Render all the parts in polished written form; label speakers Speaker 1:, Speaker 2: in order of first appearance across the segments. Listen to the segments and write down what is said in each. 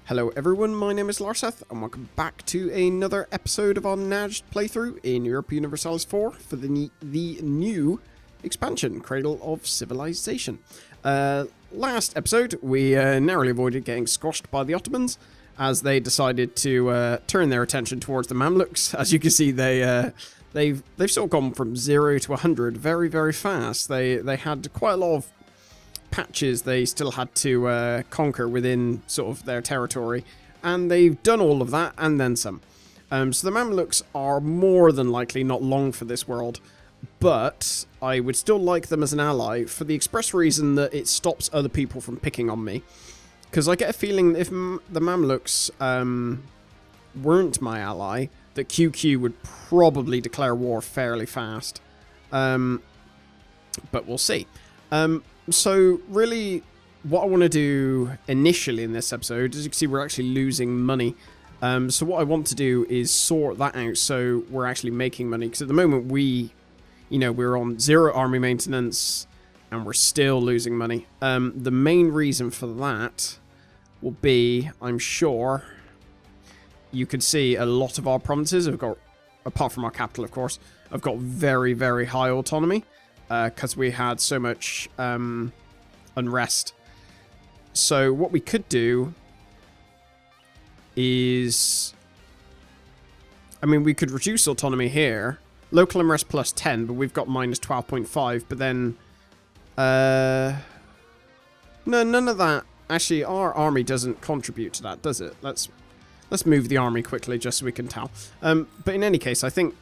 Speaker 1: Hello everyone, my name is Larseth, and welcome back to another episode of our Najd playthrough in Europa Universalis 4 for the new expansion, Cradle of Civilisation. Last episode, we narrowly avoided getting squashed by the Ottomans, as they decided to turn their attention towards the Mamluks. As you can see, they've sort of gone from 0 to 100 very, very fast. They had quite a lot of patches they still had to conquer within sort of their territory, and they've done all of that and then some. So the Mamluks are more than likely not long for this world, but I would still like them as an ally for the express reason that it stops other people from picking on me. Because I get a feeling that if the Mamluks weren't my ally, that QQ would probably declare war fairly fast. But we'll see. So really, what I want to do initially in this episode, as you can see, we're actually losing money. So what I want to do is sort that out so we're actually making money. Because at the moment we're on 0 army maintenance and we're still losing money. The main reason for that will be, I'm sure, you could see a lot of our provinces have got, apart from our capital of course, have got very, very high autonomy. Because we had so much unrest. So what we could do is, I mean, we could reduce autonomy here. Local unrest plus 10, but we've got minus 12.5. But then, no, none of that. Actually, our army doesn't contribute to that, does it? Let's move the army quickly just so we can tell. But in any case, I think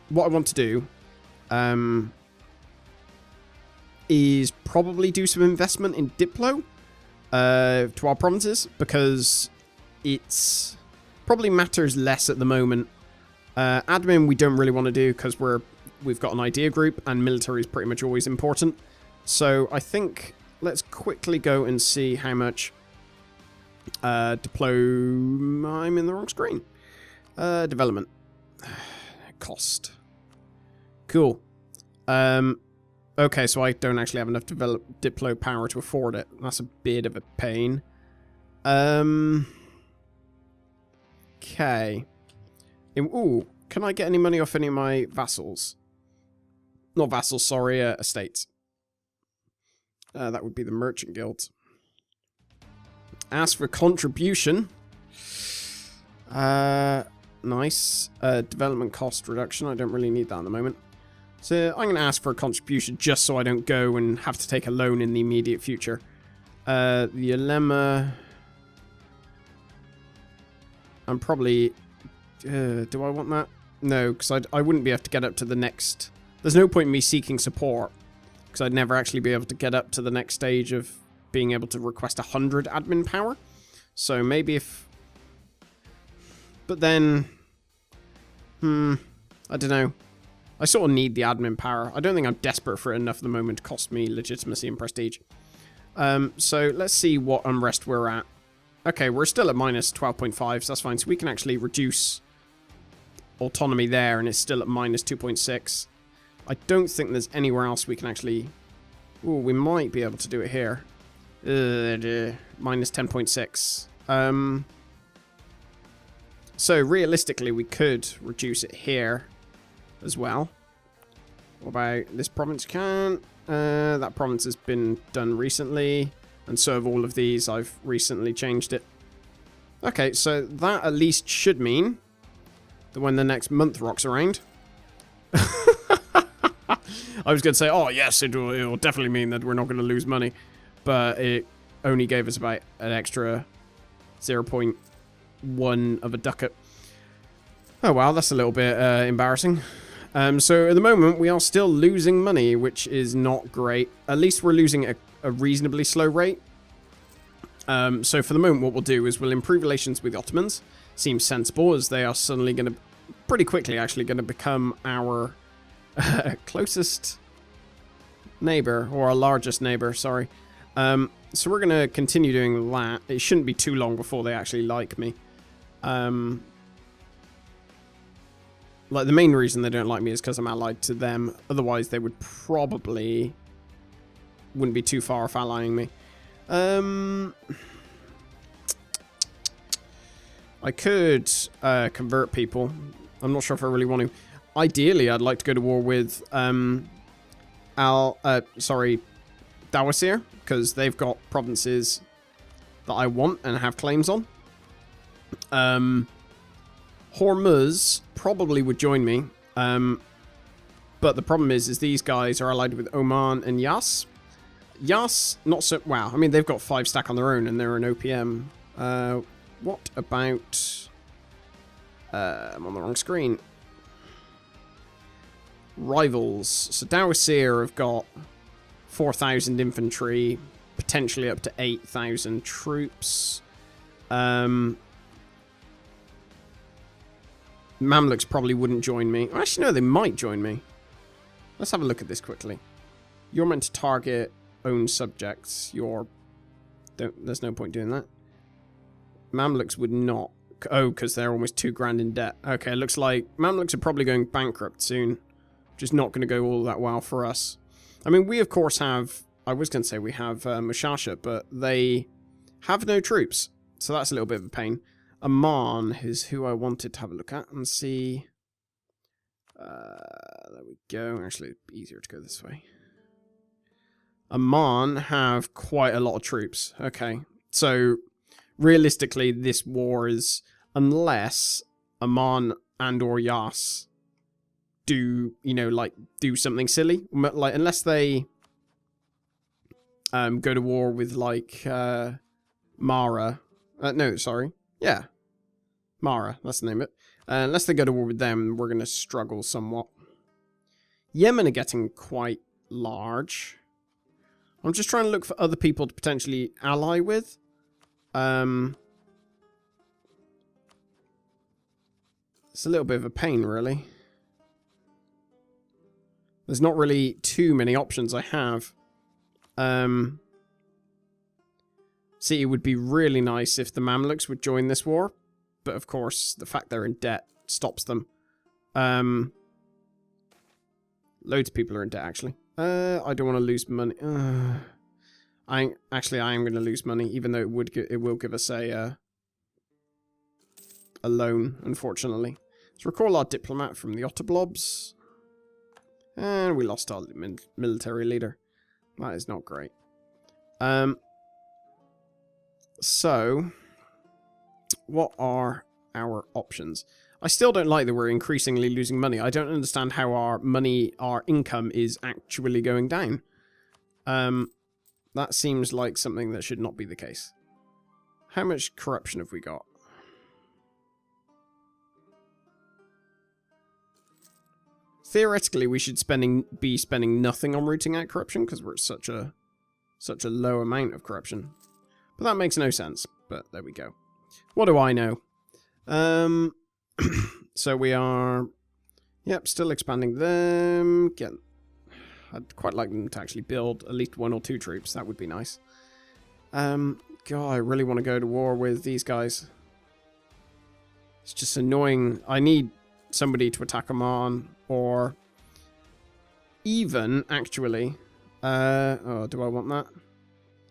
Speaker 1: what I want to do, is probably do some investment in Diplo to our provinces, because it's probably matters less at the moment. Admin we don't really want to do because we've got an idea group, and military is pretty much always important. So I think let's quickly go and see how much Diplo. I'm in the wrong screen. Development cost. Cool. Okay, so I don't actually have enough Diplo power to afford it. That's a bit of a pain. Okay. Ooh, can I get any money off any of my vassals? Not vassals, sorry, estates. That would be the Merchant Guild. Ask for contribution. Nice. Development cost reduction. I don't really need that at the moment. So I'm going to ask for a contribution just so I don't go and have to take a loan in the immediate future. The Ulema. I'm probably... do I want that? No, because I wouldn't be able to get up to the next... There's no point in me seeking support, because I'd never actually be able to get up to the next stage of being able to request 100 admin power. So maybe if... But then... I don't know. I sort of need the admin power. I don't think I'm desperate for it enough at the moment to cost me legitimacy and prestige. So let's see what unrest we're at. Okay, we're still at minus 12.5, so that's fine. So we can actually reduce autonomy there, and it's still at minus 2.6. I don't think there's anywhere else we can actually... Ooh, we might be able to do it here. Minus 10.6. So realistically, we could reduce it here as well. What about this province? Can't. That province has been done recently, and so have all of these. I've recently changed it. Okay, so that at least should mean that when the next month rocks around, I was going to say, oh yes, it will definitely mean that we're not going to lose money, but it only gave us about an extra 0.1 of a ducat. Oh wow, that's a little bit embarrassing. So at the moment, we are still losing money, which is not great. At least we're losing at a reasonably slow rate. So for the moment, what we'll do is we'll improve relations with the Ottomans. Seems sensible, as they are suddenly going to, pretty quickly actually, going to become our closest neighbor, or our largest neighbor, sorry. So we're going to continue doing that. It shouldn't be too long before they actually like me. Like, the main reason they don't like me is because I'm allied to them. Otherwise, they would probably... wouldn't be too far off allying me. I could convert people. I'm not sure if I really want to. Ideally, I'd like to go to war with Dawasir, because they've got provinces that I want and have claims on. Hormuz probably would join me, but the problem is these guys are allied with Oman and Yas. Yas, not so... Wow, I mean, they've got 5 stack on their own, and they're an OPM. What about... I'm on the wrong screen. Rivals. So Dawasir have got 4,000 infantry, potentially up to 8,000 troops. Mamluks probably wouldn't join me. Actually, no, they might join me. Let's have a look at this quickly. You're meant to target own subjects. There's no point doing that. Mamluks would not. Oh, because they're almost 2 grand in debt. Okay, it looks like Mamluks are probably going bankrupt soon. Which is not going to go all that well for us. I mean, we of course have... I was going to say we have Mushasha, but they have no troops. So that's a little bit of a pain. Amman is who I wanted to have a look at and see... there we go. Actually, it'd be easier to go this way. Amman have quite a lot of troops. Okay, so realistically, this war is... Unless Amman and or Yas do, you know, like, do something silly. Like, unless they go to war with, like, Mara. No, sorry. Yeah. Mara, that's the name of it. Unless they go to war with them, we're going to struggle somewhat. Yemen are getting quite large. I'm just trying to look for other people to potentially ally with. It's a little bit of a pain, really. There's not really too many options I have. See, it would be really nice if the Mamluks would join this war. But of course, the fact they're in debt stops them. Loads of people are in debt, actually. I don't want to lose money. I am going to lose money, even though it will give us a loan, unfortunately. Let's recall our diplomat from the Ottoblobs. And we lost our military leader. That is not great. So, what are our options? I still don't like that we're increasingly losing money. I don't understand how our income is actually going down. That seems like something that should not be the case. How much corruption have we got? Theoretically, we should be spending nothing on rooting out corruption because we're at such a low amount of corruption. But that makes no sense. But there we go. What do I know? So we are, yep, still expanding them. I'd quite like them to actually build at least 1 or 2 troops. That would be nice. God, I really want to go to war with these guys. It's just annoying. I need somebody to attack Oman, or even, actually, oh, do I want that?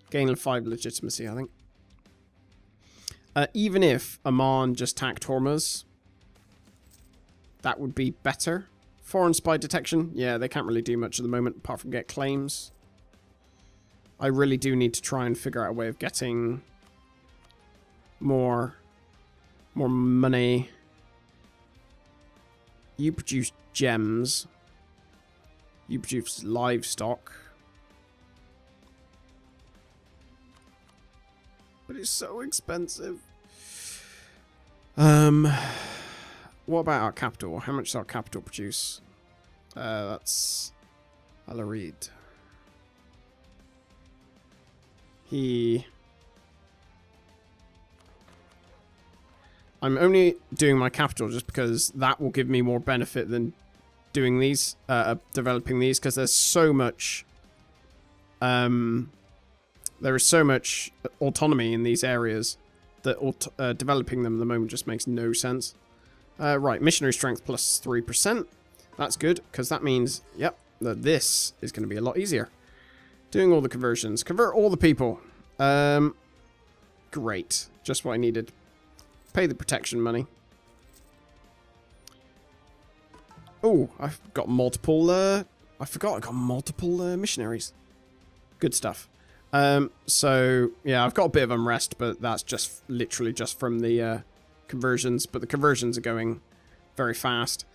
Speaker 1: Gain 5 legitimacy, I think. Even if Oman just attacked Hormuz, that would be better. Foreign spy detection, yeah, they can't really do much at the moment apart from get claims. I really do need to try and figure out a way of getting more money. You produce gems. You produce livestock. But it's so expensive. What about our capital? How much does our capital produce? That's Alarid. I'm only doing my capital just because that will give me more benefit than doing these, developing these, because there's so much, there is so much autonomy in these areas that developing them at the moment just makes no sense. Right, missionary strength plus 3%. That's good, because that means, yep, that this is going to be a lot easier. Doing all the conversions. Convert all the people. Great. Just what I needed. Pay the protection money. Oh, I've got multiple, I forgot I got multiple missionaries. Good stuff. So, yeah, I've got a bit of unrest, but that's just literally just from the conversions. But the conversions are going very fast.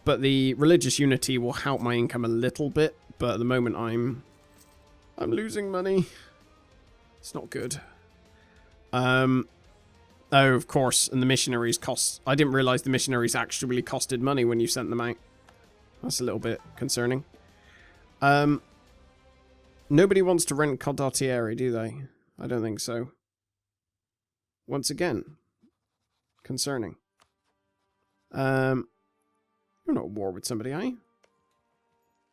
Speaker 1: But the religious unity will help my income a little bit. But at the moment, I'm losing money. It's not good. Oh, of course, and the missionaries cost... I didn't realise the missionaries actually costed money when you sent them out. That's a little bit concerning. Nobody wants to rent Condottieri, do they? I don't think so. Once again, concerning. You're not at war with somebody, are you?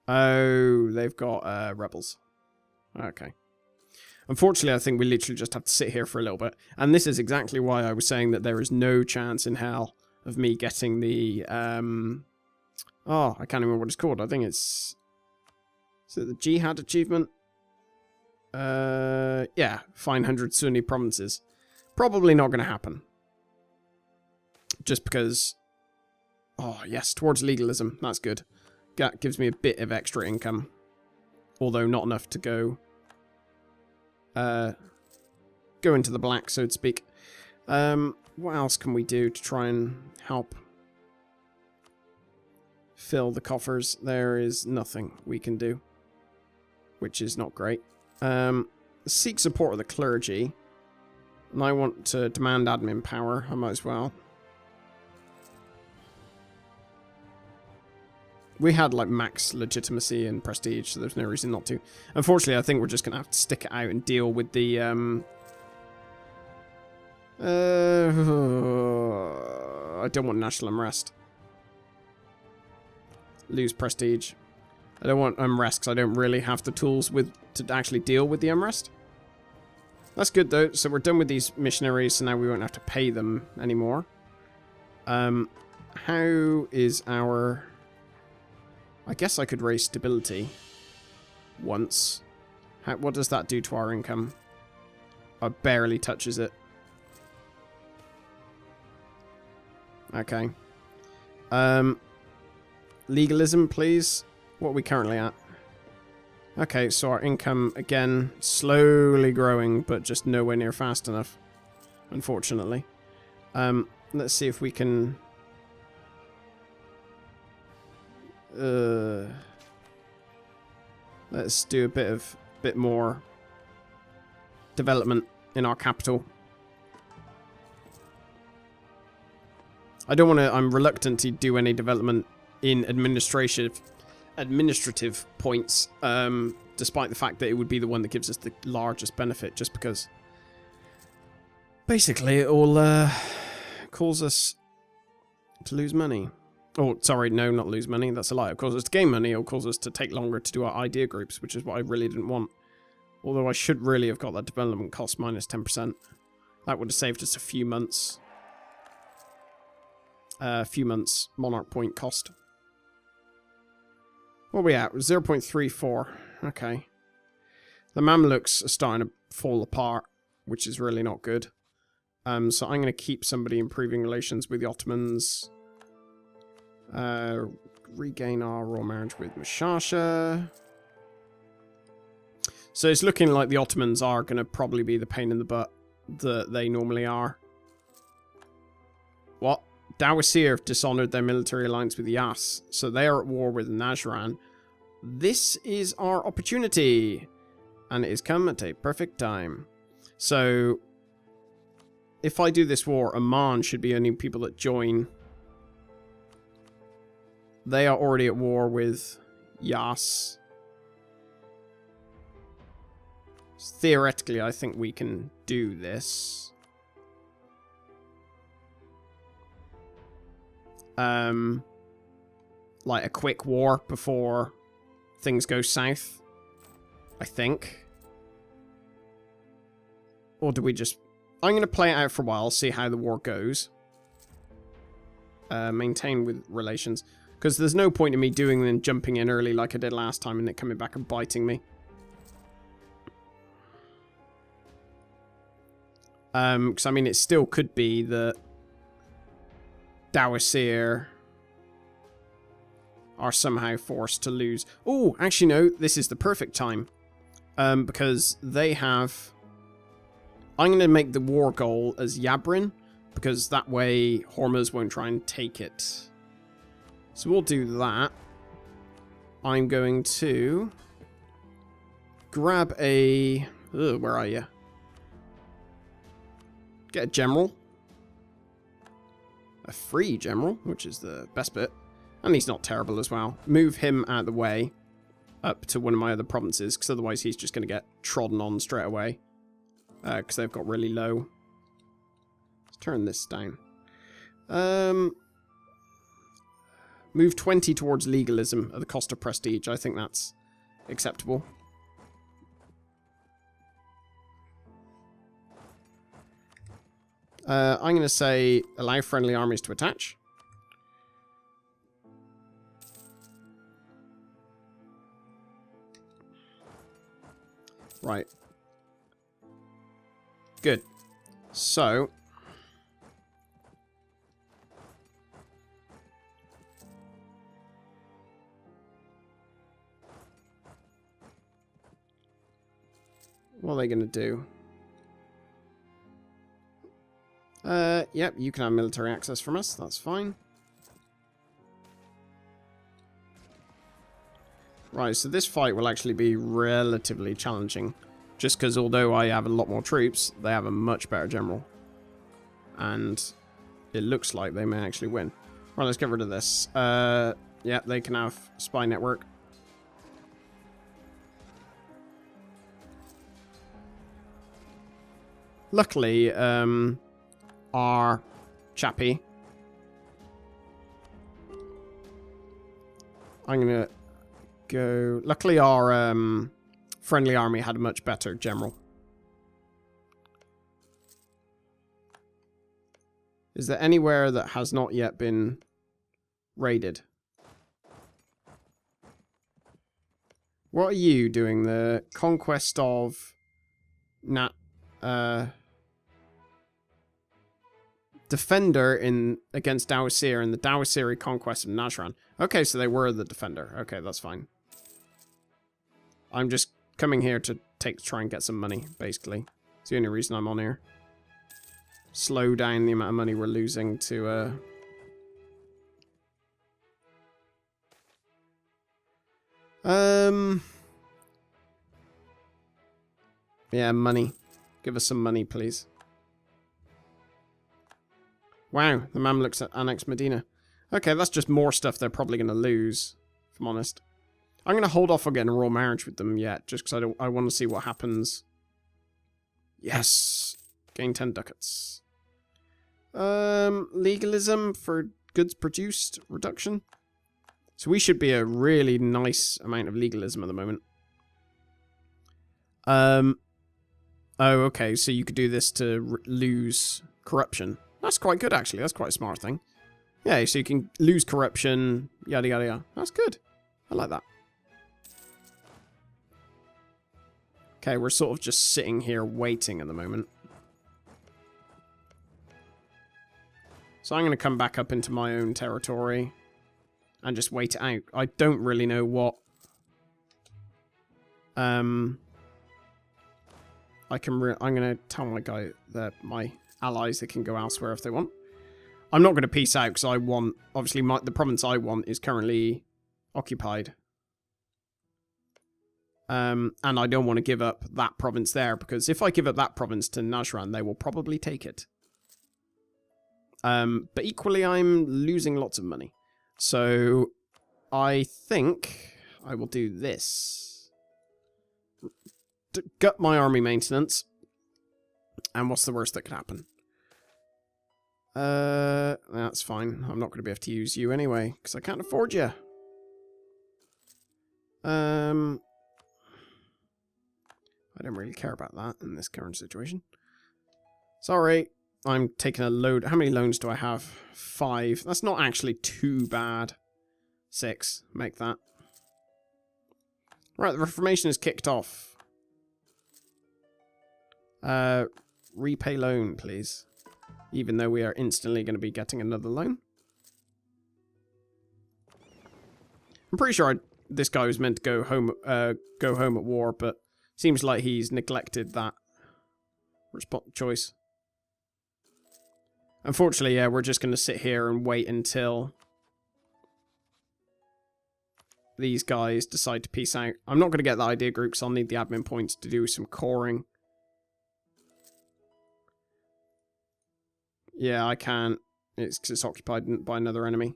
Speaker 1: Oh, they've got rebels. Okay. Unfortunately, I think we literally just have to sit here for a little bit. And this is exactly why I was saying that there is no chance in hell of me getting the... Oh, I can't remember what it's called. I think it's... Is it the Jihad achievement? Yeah. 500 Sunni provinces. Probably not going to happen. Just because... Oh, yes. Towards legalism. That's good. That gives me a bit of extra income. Although not enough to go... go into the black, so to speak. What else can we do to try and help fill the coffers? There is nothing we can do, which is not great. Seek support of the clergy, and I want to demand admin power. I might as well. We had like max legitimacy and prestige, so there's no reason not to. Unfortunately, I think we're just going to have to stick it out and deal with the... I don't want national unrest. Lose prestige. I don't want unrest because I don't really have the tools to actually deal with the unrest. That's good though. So we're done with these missionaries, so now we won't have to pay them anymore. How is our... I guess I could raise stability once. What does that do to our income? It barely touches it. Okay. Legalism, please. What are we currently at? Okay, so our income, again, slowly growing, but just nowhere near fast enough, unfortunately. Let's see if we can... let's do a bit more development in our capital. I don't want to... I'm reluctant to do any development in administrative points, despite the fact that it would be the one that gives us the largest benefit, just because basically it will cause us to lose money. Oh, sorry, no, not lose money. That's a lie. It'll cause us to gain money. It'll cause us to take longer to do our idea groups, which is what I really didn't want. Although I should really have got that development cost minus 10%. That would have saved us a few months. Monarch point cost. What are we at? 0.34. Okay. The Mamluks are starting to fall apart, which is really not good. So I'm going to keep somebody improving relations with the Ottomans. Regain our royal marriage with Mushasha. So it's looking like the Ottomans are going to probably be the pain in the butt that they normally are. What? Dawasir have dishonored their military alliance with Yas, so they are at war with Najran. This is our opportunity, and it has come at a perfect time. So, if I do this war, Amman should be only people that join. They are already at war with Yas. Theoretically, I think we can do this. Like a quick war before things go south, I think. Or do we just... I'm going to play it out for a while, see how the war goes. Maintain with relations. Because there's no point in me doing and then jumping in early like I did last time and it coming back and biting me. Because, I mean, it still could be that Dawasir are somehow forced to lose. Oh, actually no, this is the perfect time. Because they have... I'm going to make the war goal as Yabrin, because that way Hormuz won't try and take it. So we'll do that. I'm going to grab a... Ugh, where are you? Get a general. A free general, which is the best bit. And he's not terrible as well. Move him out of the way up to one of my other provinces, because otherwise he's just going to get trodden on straight away. Because they've got really low. Let's turn this down. Move 20 towards legalism at the cost of prestige. I think that's acceptable. I'm going to say allow friendly armies to attach. Right. Good. So... what are they going to do? Yep, you can have military access from us. That's fine. Right, so this fight will actually be relatively challenging. Just because although I have a lot more troops, they have a much better general. And it looks like they may actually win. Right, let's get rid of this. Yeah, they can have spy network. Luckily, our chappie... I'm going to go... Luckily, our friendly army had a much better general. Is there anywhere that has not yet been raided? What are you doing? The conquest of... defender in against Dawasir and the Dawasiri conquest of Najran. Okay, so they were the defender. Okay, that's fine. I'm just coming here to try and get some money, basically. It's the only reason I'm on here. Slow down the amount of money we're losing to yeah, money. Give us some money, please. Wow, the Mamluks annexed Medina. Okay, that's just more stuff they're probably going to lose, if I'm honest. I'm going to hold off on getting a royal marriage with them yet, just because I want to see what happens. Yes! Gain 10 ducats. Legalism for goods produced, reduction. So we should be a really nice amount of legalism at the moment. Oh, okay, so you could do this to lose corruption. That's quite good, actually. That's quite a smart thing. Yeah, so you can lose corruption, yada, yada, yada. That's good. I like that. Okay, we're sort of just sitting here waiting at the moment. So I'm going to come back up into my own territory and just wait it out. I don't really know what... I'm going to tell my guy that my allies they can go elsewhere if they want. I'm not going to peace out because I want... Obviously, the province I want is currently occupied. And I don't want to give up that province there, because if I give up that province to Najran, they will probably take it. But equally, I'm losing lots of money. So, I think I will do this. Gut my army maintenance. And what's the worst that could happen? That's fine. I'm not going to be able to use you anyway, because I can't afford you. I don't really care about that in this current situation. Sorry, I'm taking a load. How many loans do I have? 5. That's not actually too bad. 6. Make that. Right, the Reformation is kicked off. Repay loan, please. Even though we are instantly going to be getting another loan. I'm pretty sure this guy was meant to go home at war, but seems like he's neglected that choice. Unfortunately, yeah, we're just going to sit here and wait until these guys decide to peace out. I'm not going to get the idea group, so I'll need the admin points to do some coring. Yeah, I can't. It's 'cause it's occupied by another enemy.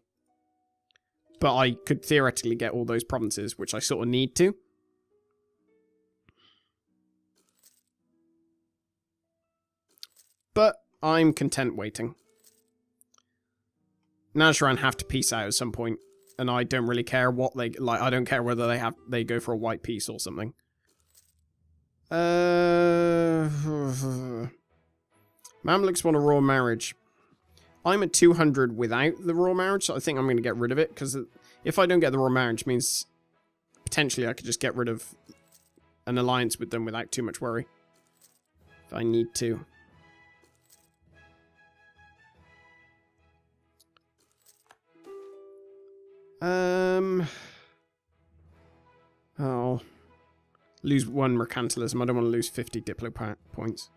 Speaker 1: But I could theoretically get all those provinces, which I sort of need to. But I'm content waiting. Najran have to peace out at some point, and I don't really care what they like. I don't care whether they go for a white peace or something. Mamluks want a royal marriage. I'm at 200 without the royal marriage, so I think I'm going to get rid of it, because if I don't get the royal marriage, it means potentially I could just get rid of an alliance with them without too much worry. If I need to. Oh. Lose 1 mercantilism. I don't want to lose 50 diplo points.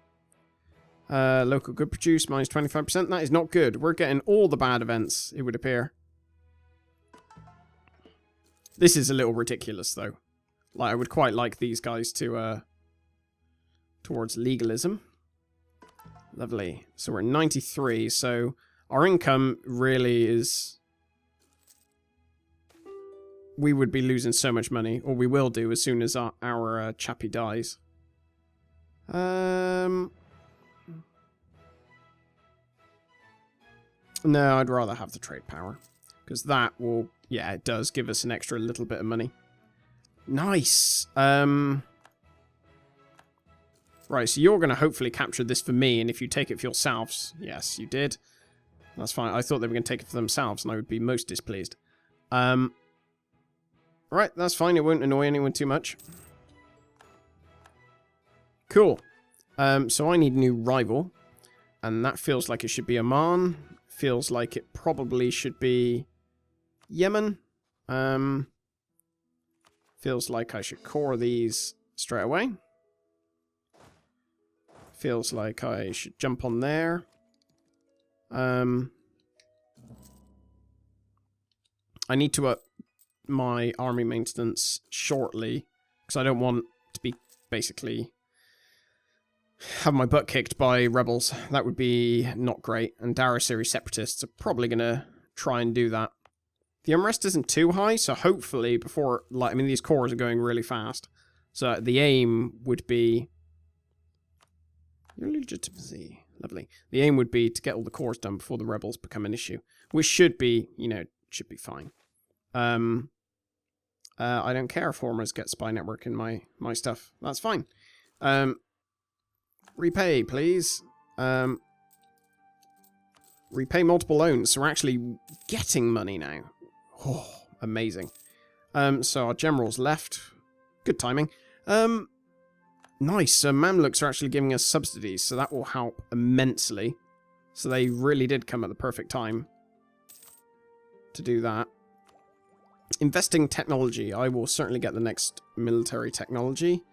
Speaker 1: Local good produce, minus 25%. That is not good. We're getting all the bad events, it would appear. This is a little ridiculous, though. Like, I would quite like these guys to, towards legalism. Lovely. So we're at 93, so our income really is... We would be losing so much money, or we will do as soon as our chappie dies. No, I'd rather have the trade power. Because that will... Yeah, it does give us an extra little bit of money. Nice! Right, so you're going to hopefully capture this for me, and if you take it for yourselves... Yes, you did. That's fine. I thought they were going to take it for themselves, and I would be most displeased. Right, that's fine. It won't annoy anyone too much. Cool. So I need a new rival. And that feels like it should be Oman. Feels like it probably should be Yemen. Feels like I should core these straight away. Feels like I should jump on there. I need to up my army maintenance shortly, because I don't want to be basically have my butt kicked by rebels. That would be not great, and Darasiri separatists are probably going to try and do that. The unrest isn't too high, so hopefully before, like, I mean, these cores are going really fast, so the aim would be your legitimacy. Lovely. The aim would be to get all the cores done before the rebels become an issue, which should be, you know, should be fine. I don't care if Hormuz get spy network in my stuff. That's fine. Repay, please. Repay multiple loans. So we're actually getting money now. Oh, amazing. So our general's left. Good timing. Nice. So Mamluks are actually giving us subsidies, so that will help immensely. So they really did come at the perfect time to do that. Investing technology. I will certainly get the next military technology.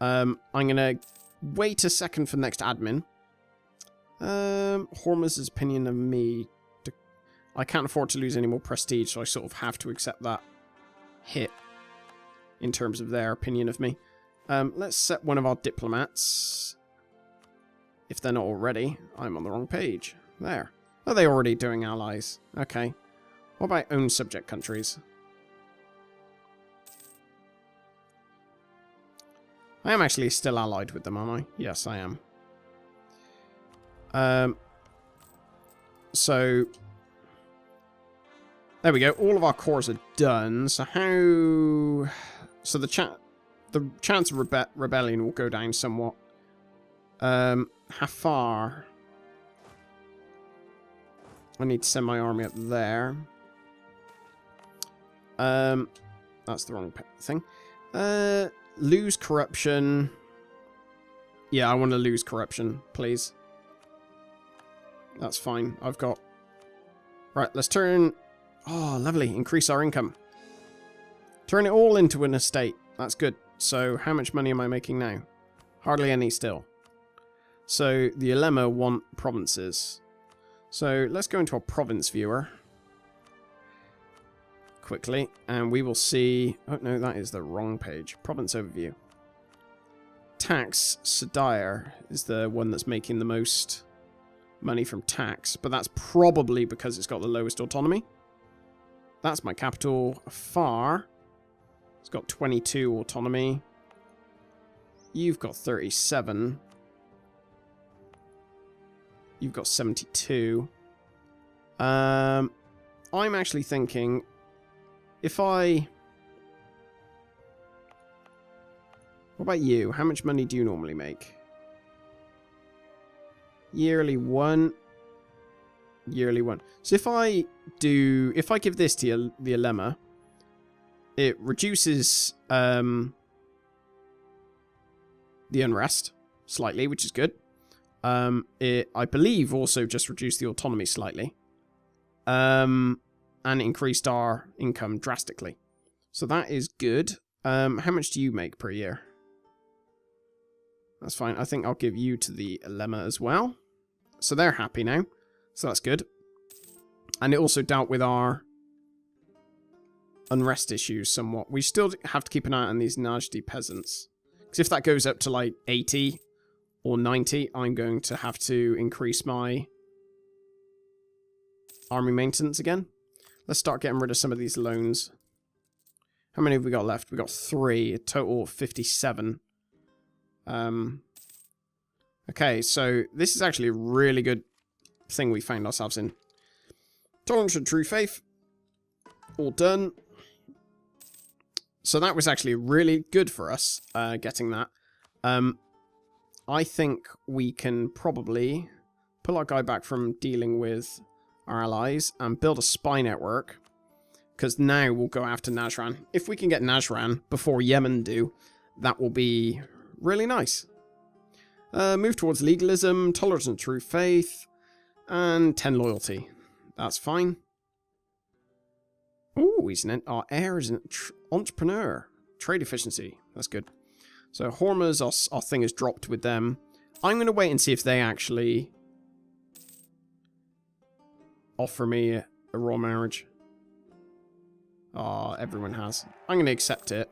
Speaker 1: I'm going to wait a second for the next admin. Hormuz's opinion of me. I can't afford to lose any more prestige, so I sort of have to accept that hit in terms of their opinion of me. Let's set one of our diplomats. If they're not already. I'm on the wrong page. There. Are they already doing allies? Okay. What about own subject countries? I am actually still allied with them, am I? Yes, I am. So there we go. All of our cores are done. So how? So the chance of rebellion will go down somewhat. How far? I need to send my army up there. That's the wrong thing. Lose corruption. Yeah, I want to lose corruption, please. That's fine. I've got... Right, let's turn... Oh, lovely. Increase our income. Turn it all into an estate. That's good. So how much money am I making now? Hardly any still. So the Ulema want provinces. So let's go into our province viewer. Quickly. And we will see... Oh no, that is the wrong page. Province overview. Tax, Sadire is the one that's making the most money from tax. But that's probably because it's got the lowest autonomy. That's my capital. Afar. It's got 22 autonomy. You've got 37. You've got 72. I'm actually thinking, if I... What about you? How much money do you normally make? Yearly 1. Yearly 1. So if I give this to the Ulema, it reduces the unrest slightly, which is good. It, I believe, also just reduced the autonomy slightly. And increased our income drastically. So that is good. How much do you make per year? That's fine. I think I'll give you to the Ulema as well. So they're happy now. So that's good. And it also dealt with our unrest issues somewhat. We still have to keep an eye on these Najdi peasants. Because if that goes up to like 80 or 90, I'm going to have to increase my army maintenance again. Let's start getting rid of some of these loans. How many have we got left? We've got 3, a total of 57. Okay, so this is actually a really good thing we found ourselves in. Tolerance and true faith. All done. So that was actually really good for us, getting that. I think we can probably pull our guy back from dealing with our allies and build a spy network. Because now we'll go after Najran. If we can get Najran before Yemen do, that will be really nice. Move towards legalism, tolerance and true faith, and 10 loyalty. That's fine. Ooh, our heir is an entrepreneur. Trade efficiency. That's good. So Hormuz, our thing is dropped with them. I'm going to wait and see if they actually offer me a royal marriage. Oh, everyone has. I'm going to accept it.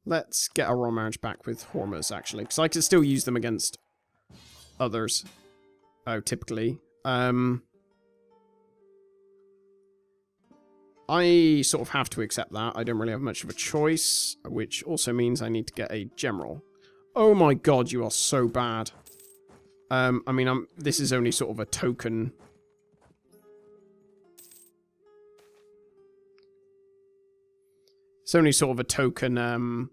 Speaker 1: Let's get our royal marriage back with Hormuz, actually. Because I can still use them against others. Oh, typically. I sort of have to accept that. I don't really have much of a choice. Which also means I need to get a general. Oh my god, you are so bad. I mean, this is only sort of a token. It's only sort of a token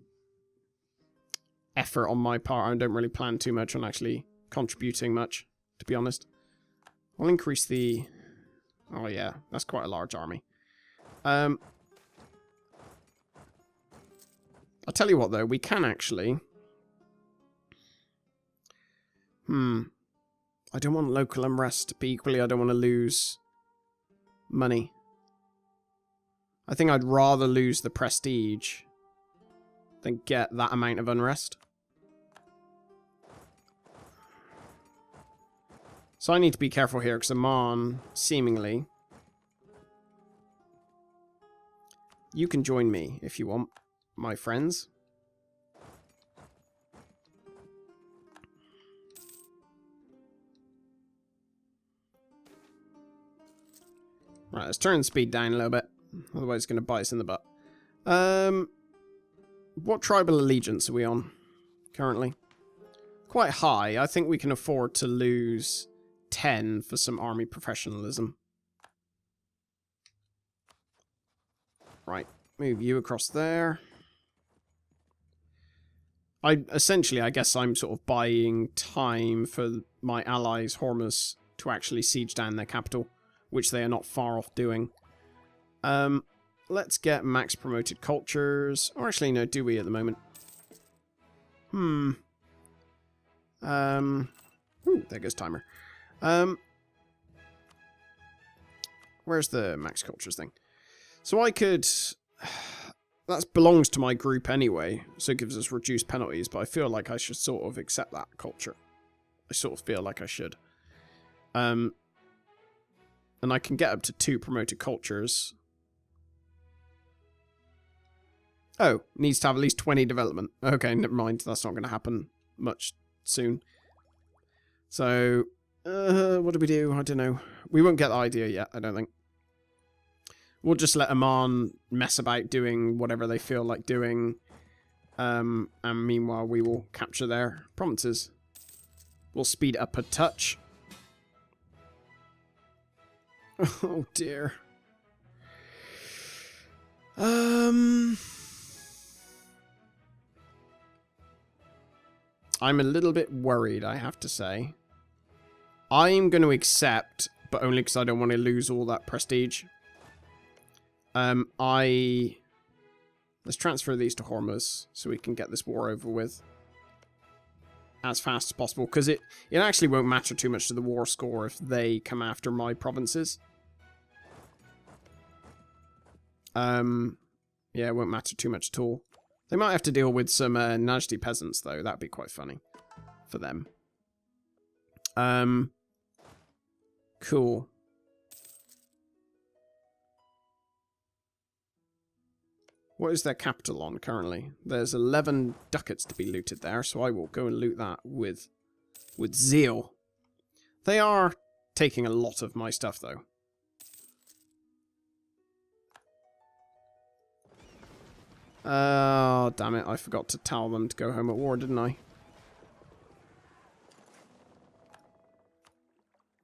Speaker 1: effort on my part. I don't really plan too much on actually contributing much, to be honest. I'll increase the... Oh yeah, that's quite a large army. I'll tell you what though, we can actually... I don't want local unrest, but equally I don't want to lose money. I think I'd rather lose the prestige than get that amount of unrest. So I need to be careful here, because Amman, seemingly... You can join me if you want, my friends. Right, let's turn the speed down a little bit. Otherwise it's going to bite us in the butt. What tribal allegiance are we on currently? Quite high. I think we can afford to lose 10 for some army professionalism. Right, move you across there. I guess I'm sort of buying time for my allies, Hormuz, to actually siege down their capital, which they are not far off doing. Let's get max promoted cultures. Or actually, no, do we at the moment? Ooh, there goes timer. Where's the max cultures thing? So I could... That belongs to my group anyway, so it gives us reduced penalties, but I feel like I should sort of accept that culture. I sort of feel like I should. And I can get up to 2 promoted cultures. Oh, needs to have at least 20 development. Okay, never mind. That's not going to happen much soon. So, what do we do? I don't know. We won't get the idea yet, I don't think. We'll just let Oman mess about doing whatever they feel like doing. And meanwhile, we will capture their provinces. We'll speed up a touch. Oh, dear. I'm a little bit worried, I have to say. I'm going to accept, but only because I don't want to lose all that prestige. Let's transfer these to Hormuz so we can get this war over with as fast as possible, because it actually won't matter too much to the war score if they come after my provinces. Yeah, it won't matter too much at all. They might have to deal with some Najdi peasants, though. That'd be quite funny for them. Cool. What is their capital on currently? There's 11 ducats to be looted there, so I will go and loot that with zeal. They are taking a lot of my stuff, though. Oh, damn it. I forgot to tell them to go home at war, didn't I?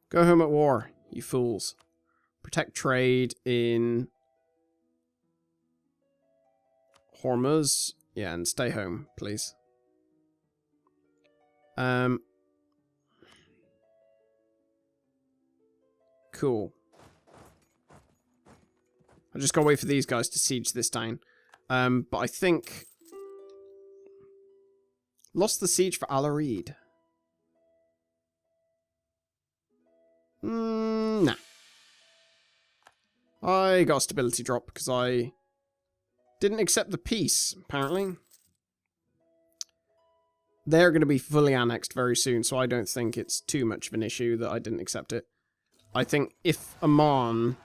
Speaker 1: Go home at war, you fools. Protect trade in Hormuz. Yeah, and stay home, please. Cool. I just gotta wait for these guys to siege this down. But I think... Lost the siege for Al Arid. Nah. I got a stability drop because I didn't accept the peace, apparently. They're going to be fully annexed very soon, so I don't think it's too much of an issue that I didn't accept it. I think if Amman...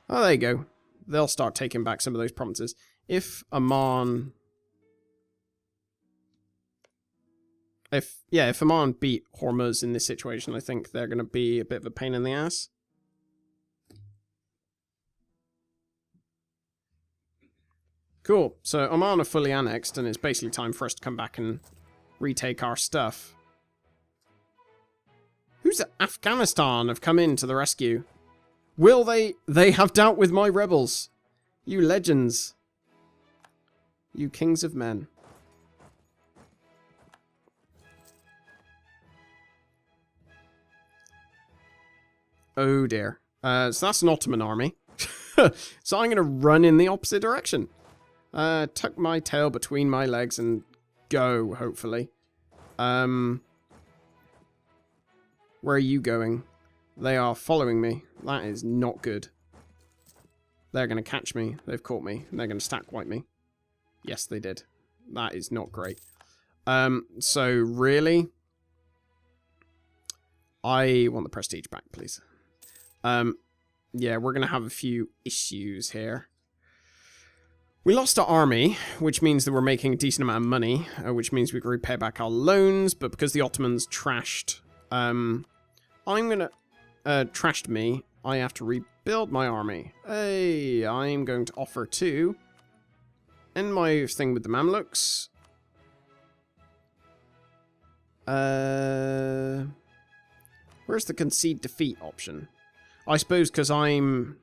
Speaker 1: Oh, there you go. They'll start taking back some of those provinces. If Amman... If Amman beat Hormuz in this situation, I think they're going to be a bit of a pain in the ass. Cool. So Oman are fully annexed, and it's basically time for us to come back and retake our stuff. Who's Afghanistan have come in to the rescue? Will they have dealt with my rebels? You legends. You kings of men. Oh dear. So that's an Ottoman army. So I'm going to run in the opposite direction. Tuck my tail between my legs and go, hopefully. Where are you going? They are following me. That is not good. They're going to catch me. They've caught me. And they're going to stack wipe me. Yes, they did. That is not great. So, really? I want the prestige back, please. Yeah, we're going to have a few issues here. We lost our army, which means that we're making a decent amount of money, which means we can repay back our loans, but because the Ottomans trashed, trashed me, I have to rebuild my army. Hey, I'm going to offer to end my thing with the Mamluks. Where's the concede defeat option? I suppose because I'm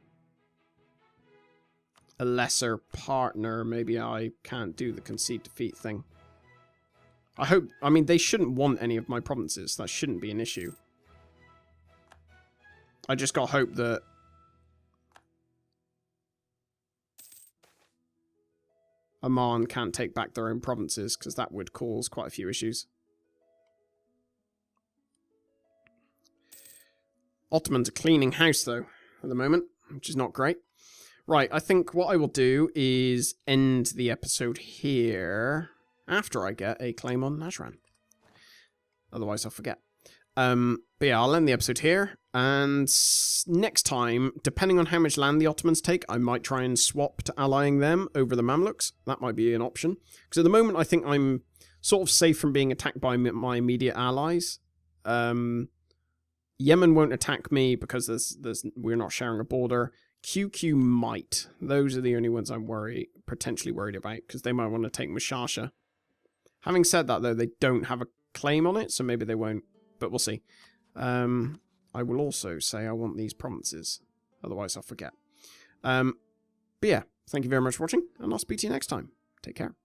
Speaker 1: a lesser partner, maybe I can't do the concede defeat thing. I mean, they shouldn't want any of my provinces. That shouldn't be an issue. I just got hope that Amman can't take back their own provinces, because that would cause quite a few issues. Ottomans are cleaning house, though. at the moment, which is not great. Right, I think what I will do is end the episode here after I get a claim on Najran. Otherwise, I'll forget. But yeah, I'll end the episode here, and next time, depending on how much land the Ottomans take, I might try and swap to allying them over the Mamluks. That might be an option. Because at the moment, I think I'm sort of safe from being attacked by my immediate allies. Yemen won't attack me because we're not sharing a border. QQ might. Those are the only ones I'm potentially worried about, because they might want to take Mushasha. Having said that, though, they don't have a claim on it, so maybe they won't. But we'll see. I will also say I want these provinces. Otherwise, I'll forget. But yeah, thank you very much for watching, and I'll speak to you next time. Take care.